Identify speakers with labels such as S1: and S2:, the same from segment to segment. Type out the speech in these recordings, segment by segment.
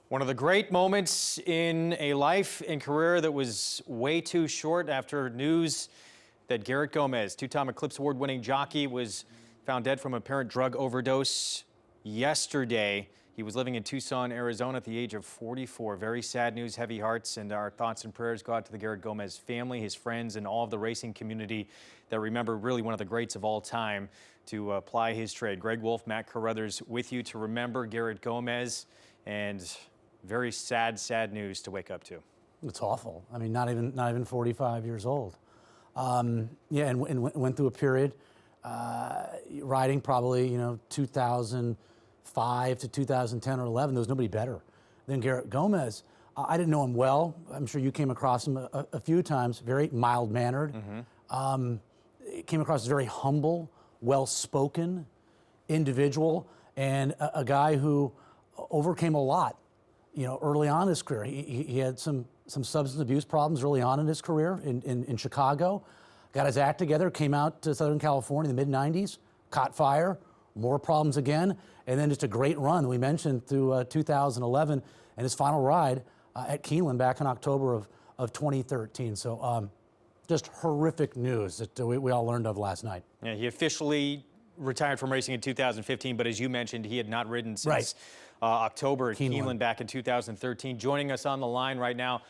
S1: One of the great moments in a life and career that was way too short after news that Garrett Gomez, two-time Eclipse Award-winning jockey, was found dead from apparent drug overdose yesterday. He was living in Tucson, Arizona at the age of 44. Very sad news, heavy hearts, and our thoughts and prayers go out to the Garrett Gomez family, his friends, and all of the racing community that remember really one of the greats of all time to ply his trade. Greg Wolf, Matt Carruthers with you to remember Garrett Gomez, and very sad, sad news to wake up to.
S2: It's awful. I mean, not even 45 years old. Yeah, and went through a period riding probably 2005 to 2010 or 11. There was nobody better than Garrett Gomez. I didn't know him well. I'm sure you came across him a few times. Very mild-mannered. Came across as very humble, well-spoken individual, and a guy who overcame a lot. Early on in his career, he had some substance abuse problems early on in his career in Chicago. Got his act together, came out to Southern California in the mid-90s, caught fire, more problems again, and then just a great run we mentioned through 2011 and his final ride at Keeneland back in October of 2013. So just horrific news that we all learned of last night.
S1: Yeah, he officially retired from racing in 2015, but as you mentioned, he had not ridden since October at Keeneland back in 2013. Joining us on the line right now,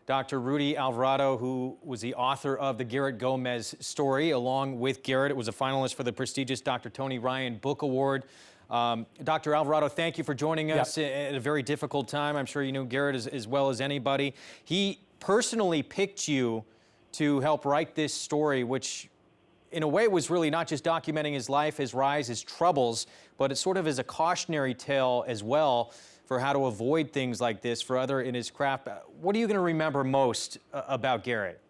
S1: Dr. Rudy Alvarado, who was the author of the Garrett Gomez Story. Along with Garrett, it was a finalist for the prestigious Dr. Tony Ryan Book Award. Dr. Alvarado, thank you for joining us at a very difficult time. I'm sure you knew Garrett as well as anybody. He personally picked you to help write this story, which in a way was really not just documenting his life, his rise, his troubles, but it sort of is a cautionary tale as well for how to avoid things like this for other in his craft. What are you going to remember most about Garrett?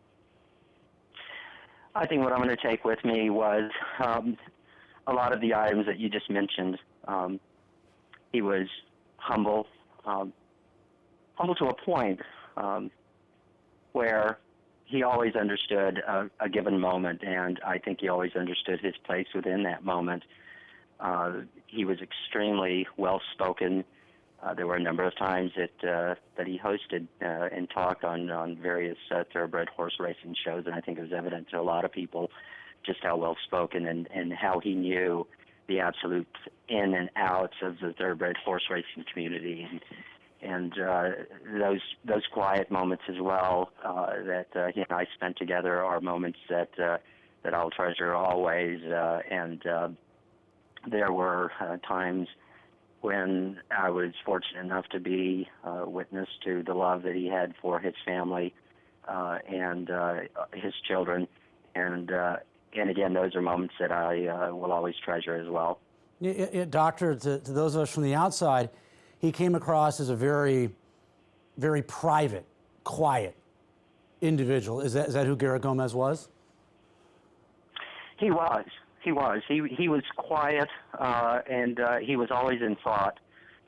S3: I think what I'm going to take with me was a lot of the items that you just mentioned. He was humble, humble to a point where he always understood a given moment, and I think he always understood his place within that moment. He was extremely well-spoken. There were a number of times that he hosted and talked on various thoroughbred horse racing shows, and I think it was evident to a lot of people just how well-spoken and how he knew the absolute in and outs of the thoroughbred horse racing community. And those quiet moments as well that he and I spent together are moments that I'll treasure always. And there were times when I was fortunate enough to be witness to the love that he had for his family and his children. And again, those are moments that I will always treasure as well.
S2: Doctor, to those of us from the outside, he came across as a very, very private, quiet individual. Is that who Garrett Gomez was?
S3: He was. He was quiet, and he was always in thought.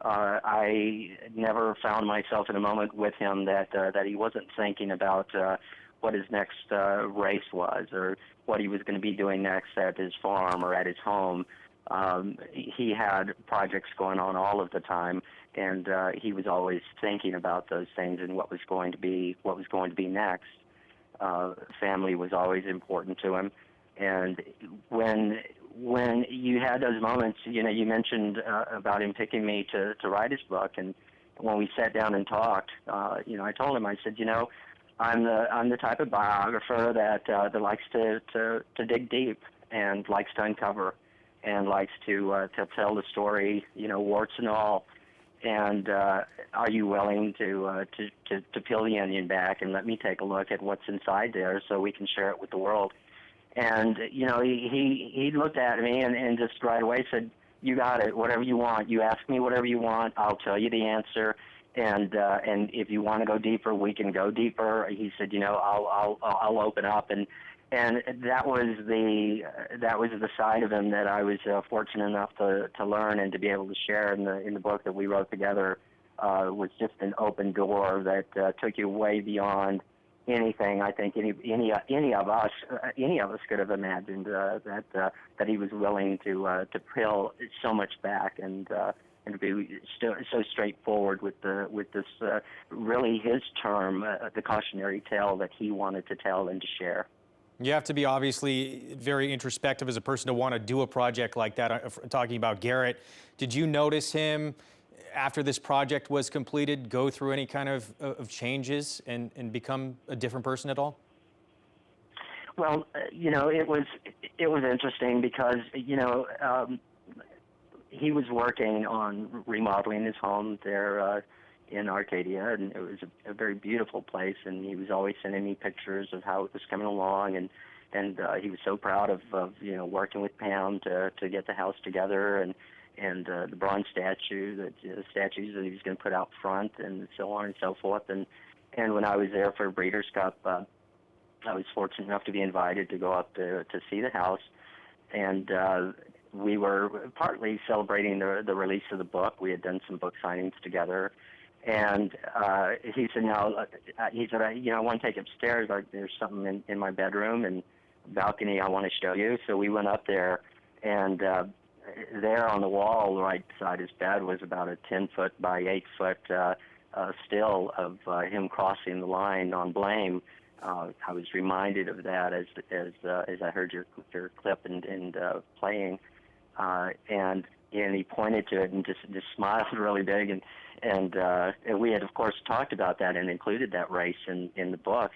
S3: I never found myself in a moment with him that he wasn't thinking about what his next race was or what he was going to be doing next at his farm or at his home. He had projects going on all of the time, and he was always thinking about those things and what was going to be next. Family was always important to him, and when you had those moments, you mentioned about him picking me to write his book, and when we sat down and talked, I told him, I said, I'm the type of biographer that likes to dig deep and likes to uncover and likes to tell the story, warts and all. And are you willing to peel the onion back and let me take a look at what's inside there so we can share it with the world? And he looked at me and just right away said, "You got it. Whatever you want. You ask me whatever you want. I'll tell you the answer. And if you want to go deeper, we can go deeper." He said, "I'll open up." And that was the side of him that I was fortunate enough to learn and to be able to share in the book that we wrote together. Was just an open door that took you way beyond anything I think any of us could have imagined. That he was willing to peel so much back and and to be so straightforward with this really his term, the cautionary tale that he wanted to tell and to share.
S1: You have to be obviously very introspective as a person to want to do a project like that. Talking about Garrett, did you notice him after this project was completed go through any kind of changes and become a different person at all?
S3: Well, it was interesting because he was working on remodeling his home there in Arcadia, and it was a very beautiful place. And he was always sending me pictures of how it was coming along, and he was so proud of working with Pam to get the house together, and the bronze statues that he was going to put out front, and so on and so forth. And when I was there for Breeders' Cup, I was fortunate enough to be invited to go up to see the house, and we were partly celebrating the release of the book. We had done some book signings together, and he said, I want to take upstairs. There's something in my bedroom and balcony I want to show you. So we went up there, and there on the wall right beside his bed was about a 10-foot by 8-foot still of him crossing the line on blame. I was reminded of that as I heard your clip and playing, and he pointed to it and just smiled really big, and we had of course talked about that and included that race in the book,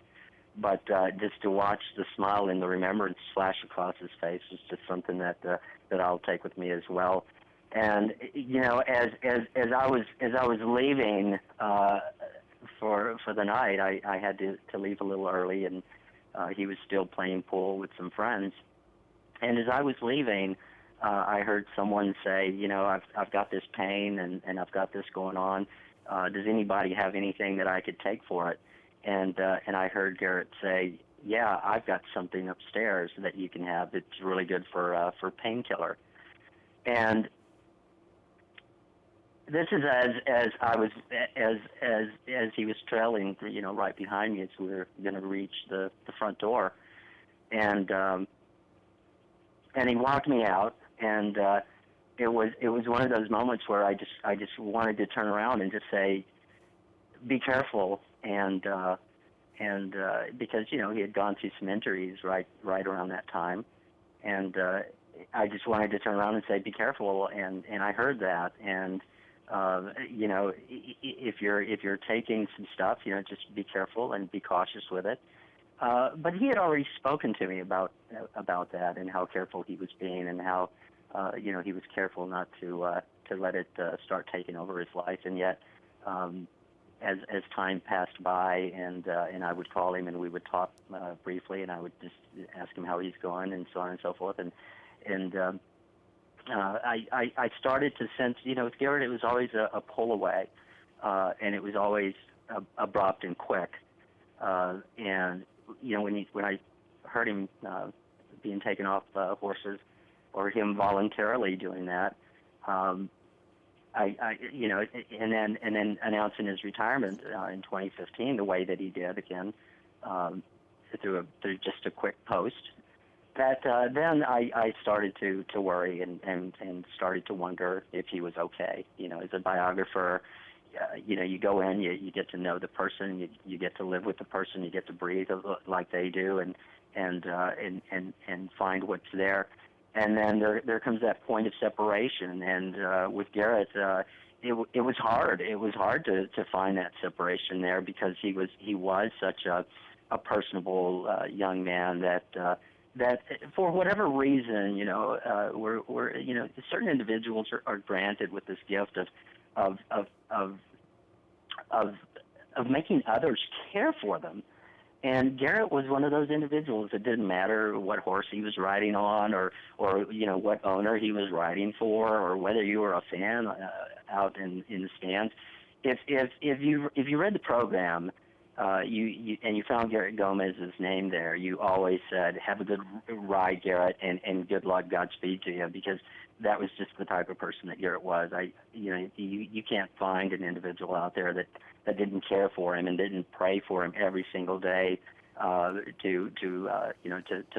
S3: but just to watch the smile and the remembrance flash across his face was just something that I'll take with me as well. And as I was leaving for the night, I had to leave a little early, and he was still playing pool with some friends. And as I was leaving, I heard someone say, I've got this pain and I've got this going on. Does anybody have anything that I could take for it? And I heard Garrett say, yeah, I've got something upstairs that you can have that's really good for painkiller. And this is as I was as he was trailing, right behind me as we were going to reach the front door, and he walked me out, and it was one of those moments where I just wanted to turn around and just say, be careful, and because he had gone through some injuries right around that time, and I just wanted to turn around and say, be careful, and I heard that, and if you're taking some stuff, just be careful and be cautious with it. But he had already spoken to me about that and how careful he was being, and how he was careful not to let it start taking over his life. And yet, as time passed by, and I would call him and we would talk briefly, and I would just ask him how he's going and so on and so forth, and I started to sense, with Garrett, it was always a pull away, and it was always abrupt and quick. And when I heard him being taken off horses, or him voluntarily doing that, and then announcing his retirement in 2015 the way that he did again, through just a quick post. That then I started to worry and started to wonder if he was okay. As a biographer, you go in, you get to know the person, you get to live with the person, you get to breathe like they do, and find what's there. And then there comes that point of separation. And with Garrett, it was hard. It was hard to find that separation there, because he was such a personable young man that for whatever reason, we're certain individuals are granted with this gift of making others care for them. And Garrett was one of those individuals. It didn't matter what horse he was riding on, or what owner he was riding for, or whether you were a fan out in the stands. If you read the program, you found Garrett Gomez's name there, you always said, have a good ride, Garrett, and good luck, Godspeed to you, because that was just the type of person that Garrett was. You can't find an individual out there that didn't care for him and didn't pray for him every single day to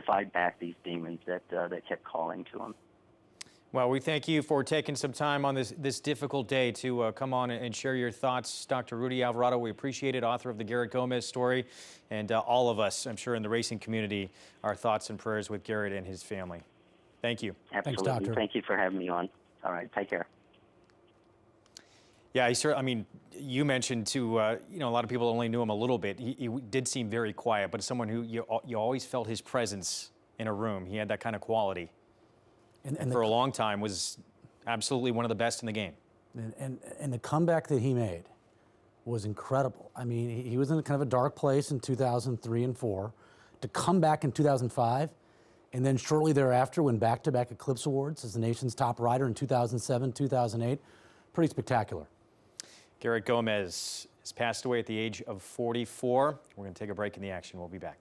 S3: fight back these demons that kept calling to him.
S1: Well, we thank you for taking some time on this difficult day to come on and share your thoughts. Dr. Rudy Alvarado, we appreciate it, author of the Garrett Gomez Story. And all of us, I'm sure in the racing community, our thoughts and prayers with Garrett and his family. Thank you.
S3: Absolutely.
S2: Thanks, Doctor.
S3: Thank you for having me on. All right, take care.
S1: Yeah, I mean, you mentioned too, a lot of people only knew him a little bit. He did seem very quiet, but someone who you always felt his presence in a room. He had that kind of quality. And for a long time was absolutely one of the best in the game.
S2: And the comeback that he made was incredible. I mean, he was in kind of a dark place in 2003 and 4. To come back in 2005, and then shortly thereafter win back-to-back Eclipse Awards as the nation's top rider in 2007, 2008, pretty spectacular.
S1: Garrett Gomez has passed away at the age of 44. We're going to take a break in the action. We'll be back.